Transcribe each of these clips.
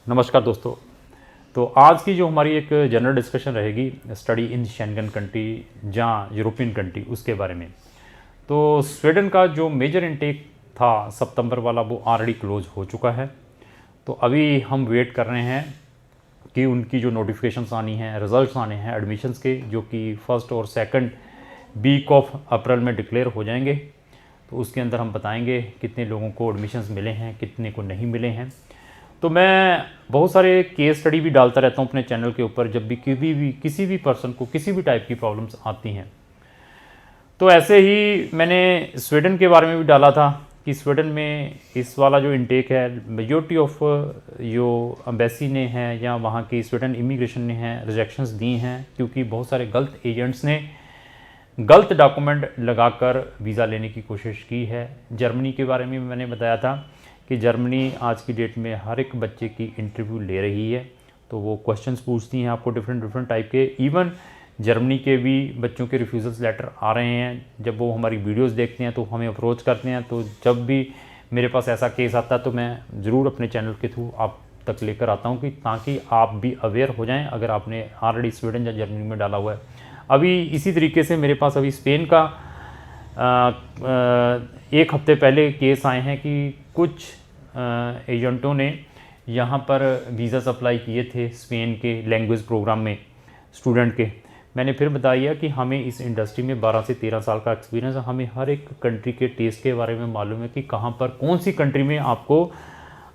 नमस्कार दोस्तों। तो आज की जो हमारी एक जनरल डिस्कशन रहेगी स्टडी इन शेंगन कंट्री जहाँ यूरोपियन कंट्री उसके बारे में। तो स्वीडन का जो मेजर इनटेक था सितंबर वाला वो ऑलरेडी क्लोज हो चुका है। तो अभी हम वेट कर रहे हैं कि उनकी जो नोटिफिकेशंस आनी हैं, रिजल्ट्स आने हैं एडमिशन्स के, जो कि फर्स्ट और सेकंड वीक ऑफ अप्रैल में डिक्लेयर हो जाएंगे। तो उसके अंदर हम बताएंगे कितने लोगों को एडमिशन्स मिले हैं, कितने को नहीं मिले हैं। तो मैं बहुत सारे केस स्टडी भी डालता रहता हूँ अपने चैनल के ऊपर जब भी किसी भी पर्सन को किसी भी टाइप की प्रॉब्लम्स आती हैं। तो ऐसे ही मैंने स्वीडन के बारे में भी डाला था कि स्वीडन में इस वाला जो इनटेक है मेजॉरिटी ऑफ जो एम्बेसी ने है या वहाँ की स्वीडन इमिग्रेशन ने है रिजेक्शंस दी हैं, क्योंकि बहुत सारे गलत एजेंट्स ने गलत डॉक्यूमेंट लगाकर वीज़ा लेने की कोशिश की है। जर्मनी के बारे में मैंने बताया था कि जर्मनी आज की डेट में हर एक बच्चे की इंटरव्यू ले रही है। तो वो क्वेश्चंस पूछती हैं आपको डिफरेंट टाइप के। इवन जर्मनी के भी बच्चों के रिफ्यूज़ल्स लेटर आ रहे हैं। जब वो हमारी वीडियोस देखते हैं तो हमें अप्रोच करते हैं। तो जब भी मेरे पास ऐसा केस आता है तो मैं ज़रूर अपने चैनल के थ्रू आप तक लेकर आता हूँ कि ताकि आप भी अवेयर हो जाएँ अगर आपने ऑलरेडी स्वीडन या जर्मनी में डाला हुआ है। अभी इसी तरीके से मेरे पास अभी स्पेन का एक हफ्ते पहले केस आए हैं कि कुछ एजेंटों ने यहाँ पर वीज़ा अप्लाई किए थे स्पेन के लैंग्वेज प्रोग्राम में स्टूडेंट के। मैंने फिर बताया कि हमें इस इंडस्ट्री में 12 से 13 साल का एक्सपीरियंस है। हमें हर एक कंट्री के टेस्ट के बारे में मालूम है कि कहाँ पर कौन सी कंट्री में आपको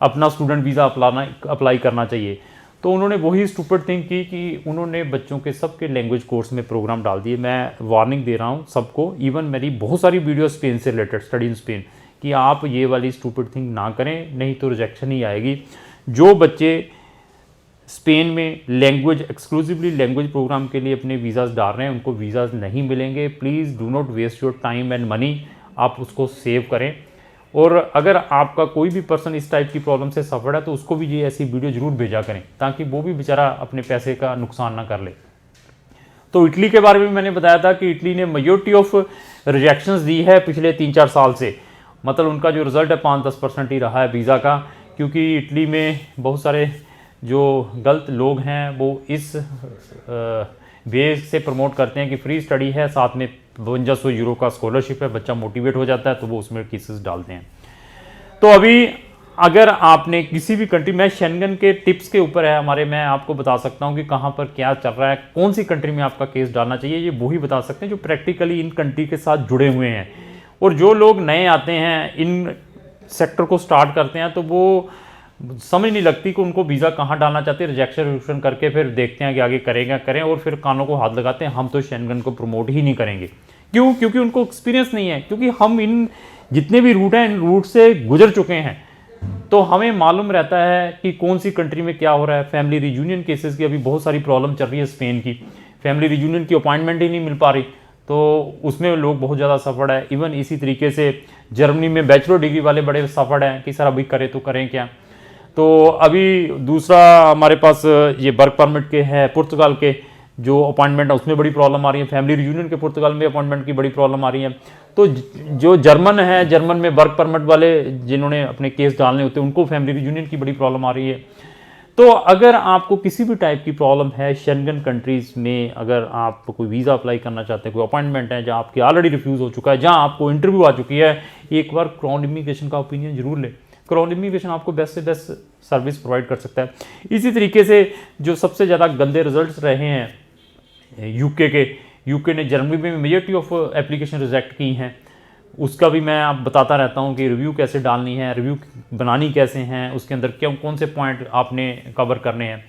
अपना स्टूडेंट वीज़ा अप्लाई करना चाहिए। तो उन्होंने वही स्टूपिड थिंग की कि उन्होंने बच्चों के सबके लैंग्वेज कोर्स में प्रोग्राम डाल दिए। मैं वार्निंग दे रहा हूँ सबको, इवन मेरी बहुत सारी वीडियो स्पेन से रिलेटेड स्टडी इन स्पेन, कि आप ये वाली स्टूपिड थिंग ना करें, नहीं तो रिजेक्शन ही आएगी। जो बच्चे स्पेन में लैंग्वेज एक्सक्लूसिवली लैंग्वेज प्रोग्राम के लिए अपने वीज़ाज डाल रहे हैं उनको वीज़ाज नहीं मिलेंगे। Please do not waste your time and money, आप उसको सेव करें। और अगर आपका कोई भी पर्सन इस टाइप की प्रॉब्लम से सफ़र है तो उसको भी ये ऐसी वीडियो ज़रूर भेजा करें ताकि वो भी बेचारा अपने पैसे का नुकसान ना कर ले। तो इटली के बारे में मैंने बताया था कि इटली ने मेजॉरिटी ऑफ रिजेक्शंस दी है पिछले 3-4 साल से। मतलब उनका जो रिज़ल्ट है 5-10% ही रहा है वीज़ा का, क्योंकि इटली में बहुत सारे जो गलत लोग हैं वो इस वे से प्रमोट करते हैं कि फ्री स्टडी है, साथ में 5200 यूरो का स्कॉलरशिप है, बच्चा मोटिवेट हो जाता है तो वो उसमें केसेस डालते हैं। तो अभी अगर आपने किसी भी कंट्री में शेंगन के टिप्स के ऊपर है हमारे, मैं आपको बता सकता हूं कि कहां पर क्या चल रहा है, कौन सी कंट्री में आपका केस डालना चाहिए, ये वही बता सकते हैं जो प्रैक्टिकली इन कंट्री के साथ जुड़े हुए हैं। और जो लोग नए आते हैं इन सेक्टर को स्टार्ट करते हैं तो वो समझ नहीं लगती कि उनको वीज़ा कहाँ डालना चाहते हैं। रिजेक्शन करके फिर देखते हैं कि आगे करें और फिर कानों को हाथ लगाते हैं हम तो शेंगन को प्रमोट ही नहीं करेंगे। क्यों? क्योंकि उनको एक्सपीरियंस नहीं है। क्योंकि हम इन जितने भी रूट हैं इन रूट से गुजर चुके हैं तो हमें मालूम रहता है कि कौन सी कंट्री में क्या हो रहा है। फैमिली रियूनियन केसेस की अभी बहुत सारी प्रॉब्लम चल रही है स्पेन की। फैमिली रियूनियन की अपॉइंटमेंट ही नहीं मिल पा रही तो उसमें लोग बहुत ज़्यादा सफर्ड है। इवन इसी तरीके से जर्मनी में बैचलर डिग्री वाले बड़े सफर्ड हैं कि सर अभी करें तो करें क्या। तो अभी दूसरा हमारे पास ये वर्क परमिट के है पुर्तगाल के जो अपॉइंटमेंट है उसमें बड़ी प्रॉब्लम आ रही है। फैमिली रियूनियन के पुर्तगाल में अपॉइंटमेंट की बड़ी प्रॉब्लम आ रही है। तो जो जर्मन है, जर्मन में वर्क परमिट वाले जिन्होंने अपने केस डालने होते हैं उनको फैमिली रियूनियन की बड़ी प्रॉब्लम आ रही है। तो अगर आपको किसी भी टाइप की प्रॉब्लम है शेंगन कंट्रीज़ में, अगर आप कोई वीज़ा अप्लाई करना चाहते हैं, कोई अपॉइंटमेंट है जहाँ आपकी ऑलरेडी रिफ्यूज़ हो चुका है, जहाँ आपको इंटरव्यू आ चुकी है, एक बार क्राउन इमिग्रेशन का ओपिनियन जरूर लें। क्राउन इमिग्रेशन आपको बेस्ट से बेस्ट सर्विस प्रोवाइड कर सकता है। इसी तरीके से जो सबसे ज़्यादा गंदे रिजल्ट्स रहे हैं यूके ने जर्मनी में मेजॉरिटी ऑफ एप्लीकेशन रिजेक्ट की हैं, उसका भी मैं आप बताता रहता हूं कि रिव्यू कैसे डालनी है, रिव्यू बनानी कैसे हैं, उसके अंदर क्यों कौन से पॉइंट आपने कवर करने हैं।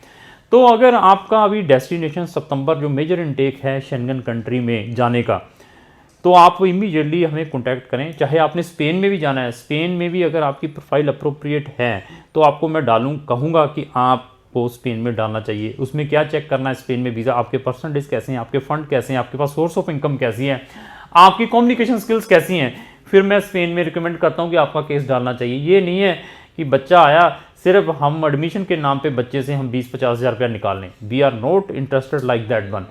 तो अगर आपका अभी डेस्टिनेशन सितंबर जो मेजर इनटेक है शेंगन कंट्री में जाने का, तो आप इमीडिएटली हमें कांटेक्ट करें। चाहे आपने स्पेन में भी जाना है, स्पेन में भी अगर आपकी प्रोफाइल अप्रोप्रिएट है तो आपको मैं कहूँगा कि आपको स्पेन में डालना चाहिए। उसमें क्या चेक करना है स्पेन में वीज़ा, आपके परसेंटेज कैसे हैं, आपके फंड कैसे हैं, आपके पास सोर्स ऑफ इनकम कैसी है, आपकी कम्युनिकेशन स्किल्स कैसी हैं, फिर मैं स्पेन में रिकमेंड करता हूँ कि आपका केस डालना चाहिए। ये नहीं है कि बच्चा आया सिर्फ हम एडमिशन के नाम पे बच्चे से हम 20-50 हज़ार रुपया निकाल लें। We are not interested like that one.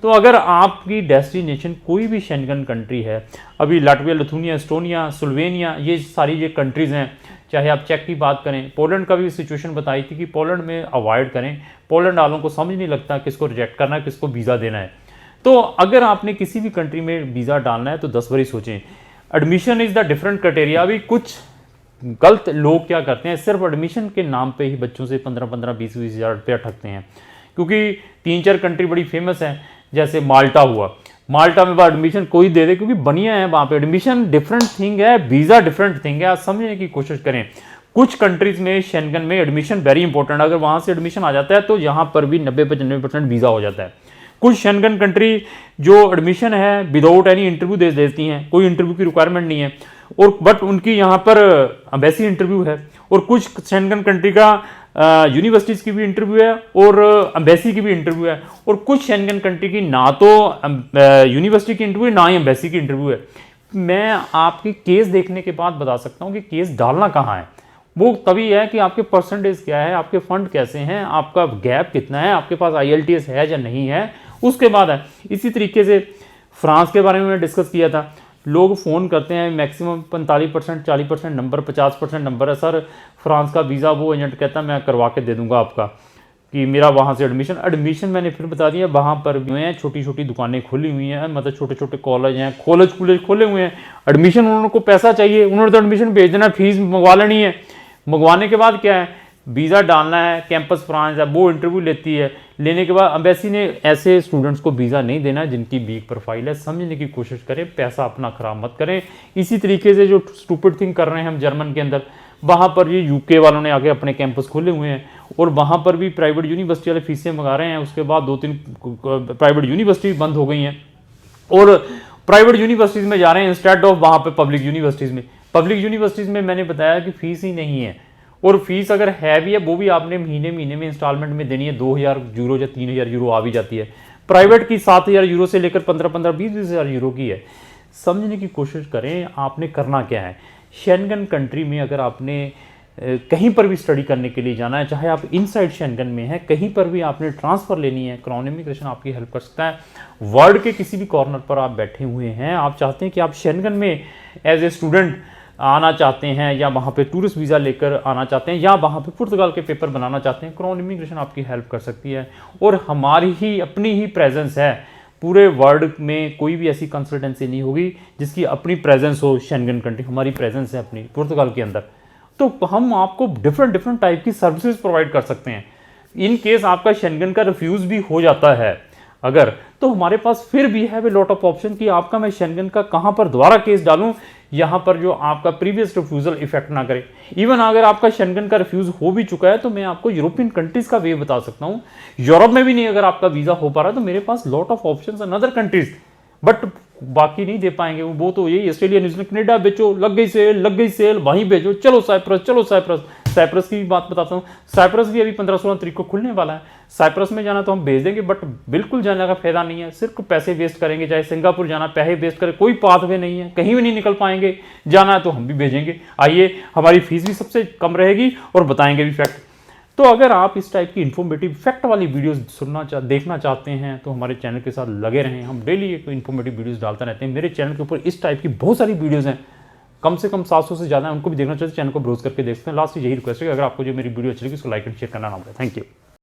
तो अगर आपकी डेस्टिनेशन कोई भी शेंगन कंट्री है, अभी लाटविया, लिथुनिया, एस्टोनिया, स्लोवेनिया, ये सारी ये कंट्रीज़ हैं चाहे आप चेक की बात करें, पोलैंड का भी सिचुएशन बताई थी कि पोलैंड में अवॉइड करें, पोलैंड वालों को समझ नहीं लगता किसको रिजेक्ट करना है, किसको वीज़ा देना है। तो अगर आपने किसी भी कंट्री में वीज़ा डालना है तो 10 बारी सोचें। Admission is the different criteria. अभी कुछ गलत लोग क्या करते हैं, सिर्फ एडमिशन के नाम पे ही बच्चों से 15-15, 20-20 हज़ार रुपया ठगते हैं, क्योंकि 3-4 कंट्री बड़ी फेमस हैं, जैसे माल्टा हुआ, माल्टा में बाद एडमिशन कोई दे दे क्योंकि बढ़िया है वहाँ पे। एडमिशन डिफरेंट थिंग है, वीज़ा डिफरेंट थिंग है, आप समझने की कोशिश करें। कुछ कंट्रीज़ में शेंगन में एडमिशन वेरी इंपॉर्टेंट, अगर वहाँ से एडमिशन आ जाता है तो यहाँ पर भी 90-95% वीज़ा हो जाता है। कुछ शेंगन कंट्री जो एडमिशन है विदाउट एनी इंटरव्यू दे देती हैं, कोई इंटरव्यू की रिक्वायरमेंट नहीं है, और बट उनकी यहाँ पर एम्बेसी इंटरव्यू है। और कुछ शेंगन कंट्री का यूनिवर्सिटीज़ की भी इंटरव्यू है और एम्बेसी की भी इंटरव्यू है, और कुछ शेंगन कंट्री की ना तो यूनिवर्सिटी की इंटरव्यू है ना ही एम्बेसी की इंटरव्यू है। मैं आपकी केस देखने के बाद बता सकता हूँ कि केस डालना कहाँ है। वो तभी है कि आपके परसेंटेज क्या है, आपके फंड कैसे हैं, आपका गैप कितना है, आपके पास IELTS है या नहीं है, उसके बाद है। इसी तरीके से फ्रांस के बारे में मैं डिस्कस किया था। लोग फ़ोन करते हैं, मैक्सिमम 45%, 40% नंबर, 50% नंबर है, सर फ्रांस का वीज़ा, वो एजेंट कहता है मैं करवा के दे दूंगा आपका, कि मेरा वहाँ से एडमिशन मैंने फिर बता दिया, वहाँ पर भी हैं, छोटी छोटी दुकानें खुली हुई हैं, मतलब छोटे छोटे कॉलेज हैं, कॉलेज खोले हुए हैं। एडमिशन उनको पैसा चाहिए, उन्होंने तो एडमिशन भेज देना, फीस मंगवा लेनी है। मंगवाने के बाद क्या है, वीज़ा डालना है, कैंपस फ्रांस है, वो इंटरव्यू लेती है, लेने के बाद एम्बेसी ने ऐसे स्टूडेंट्स को वीज़ा नहीं देना जिनकी वीक प्रोफाइल है। समझने की कोशिश करें, पैसा अपना ख़राब मत करें। इसी तरीके से जो स्टूपिड थिंग कर रहे हैं हम जर्मन के अंदर, वहाँ पर ये UK वालों ने आके अपने कैंपस खोले हुए हैं और वहाँ पर भी प्राइवेट यूनिवर्सिटी वाले फीसें मंगा रहे हैं। उसके बाद 2-3 प्राइवेट यूनिवर्सिटी बंद हो गई हैं और प्राइवेट यूनिवर्सिटीज़ में जा रहे हैं इंस्टेड ऑफ वहाँ पर पब्लिक यूनिवर्सिटीज़ में। पब्लिक यूनिवर्सिटीज़ में मैंने बताया कि फ़ीस ही नहीं है, और फीस अगर है भी है वो भी आपने महीने में इंस्टॉलमेंट में देनी है। 2,000 यूरो या 3,000 यूरो आ भी जाती है। प्राइवेट की 7,000 यूरो से लेकर 15-15, 20,000 यूरो की है। समझने की कोशिश करें आपने करना क्या है। शेंगन कंट्री में अगर आपने कहीं पर भी स्टडी करने के लिए जाना है, चाहे आप इनसाइड शेंगन में हैं, कहीं पर भी आपने ट्रांसफ़र लेनी है, क्राउन इमिग्रेशन आपकी हेल्प कर सकता है। वर्ल्ड के किसी भी कॉर्नर पर आप बैठे हुए हैं, आप चाहते हैं कि आप शेंगन में एज ए स्टूडेंट आना चाहते हैं, या वहाँ पे टूरिस्ट वीज़ा लेकर आना चाहते हैं, या वहाँ पे पुर्तगाल के पेपर बनाना चाहते हैं, क्राउन इमिग्रेशन आपकी हेल्प कर सकती है। और हमारी ही अपनी ही प्रेजेंस है, पूरे वर्ल्ड में कोई भी ऐसी कंसल्टेंसी नहीं होगी जिसकी अपनी प्रेजेंस हो शेंगन कंट्री। हमारी प्रेजेंस है अपनी पुर्तगाल के अंदर, तो हम आपको डिफरेंट टाइप की सर्विसेज प्रोवाइड कर सकते हैं। इन केस आपका शेंगन का रिफ्यूज़ भी हो जाता है अगर, तो हमारे पास फिर भी है वे लॉट ऑफ ऑप्शन कि आपका मैं शेंगन का कहाँ पर दोबारा केस डालूं, यहाँ पर जो आपका प्रीवियस रिफ्यूज़ल इफेक्ट ना करे। इवन अगर आपका शेंगन का रिफ्यूज़ हो भी चुका है तो मैं आपको यूरोपियन कंट्रीज़ का वे बता सकता हूँ। यूरोप में भी नहीं अगर आपका वीज़ा हो पा रहा है तो मेरे पास lot of option in other countries, but बाकी नहीं दे पाएंगे वो तो यही ऑस्ट्रेलिया, न्यूजीलैंड, कनाडा बेचो, लग गई सेल वहीं भेजो, चलो साइप्रस। साइप्रस की भी बात बताता हूँ। साइप्रस भी अभी 15-16 तारीख को खुलने वाला है। साइप्रस में जाना तो हम भेज देंगे, बट बिल्कुल जाने का फायदा नहीं है, सिर्फ पैसे वेस्ट करेंगे। चाहे सिंगापुर जाना, पैसे वेस्ट करें, कोई पाथवे नहीं है, कहीं भी नहीं निकल पाएंगे। जाना है तो हम भी भेजेंगे, आइए, हमारी फीस भी सबसे कम रहेगी और बताएंगे भी फैक्ट। तो अगर आप इस टाइप की इन्फॉर्मेटिव फैक्ट वाली वीडियोस देखना चाहते हैं तो हमारे चैनल के साथ लगे रहें। हम डेली एक इन्फॉर्मेटिव वीडियोस डालते रहते हैं। मेरे चैनल के ऊपर इस टाइप की बहुत सारी वीडियोस हैं, कम से कम 700 से ज़्यादा है, उनको भी देखना चाहिए। चैनल को ब्राउज करके देखते हैं। लास्ट यही रिक्वेस्ट है कि अगर आपको जो मेरी वीडियो अच्छी लगी उसको लाइक एंड शेयर करना ना भूलें। Thank you.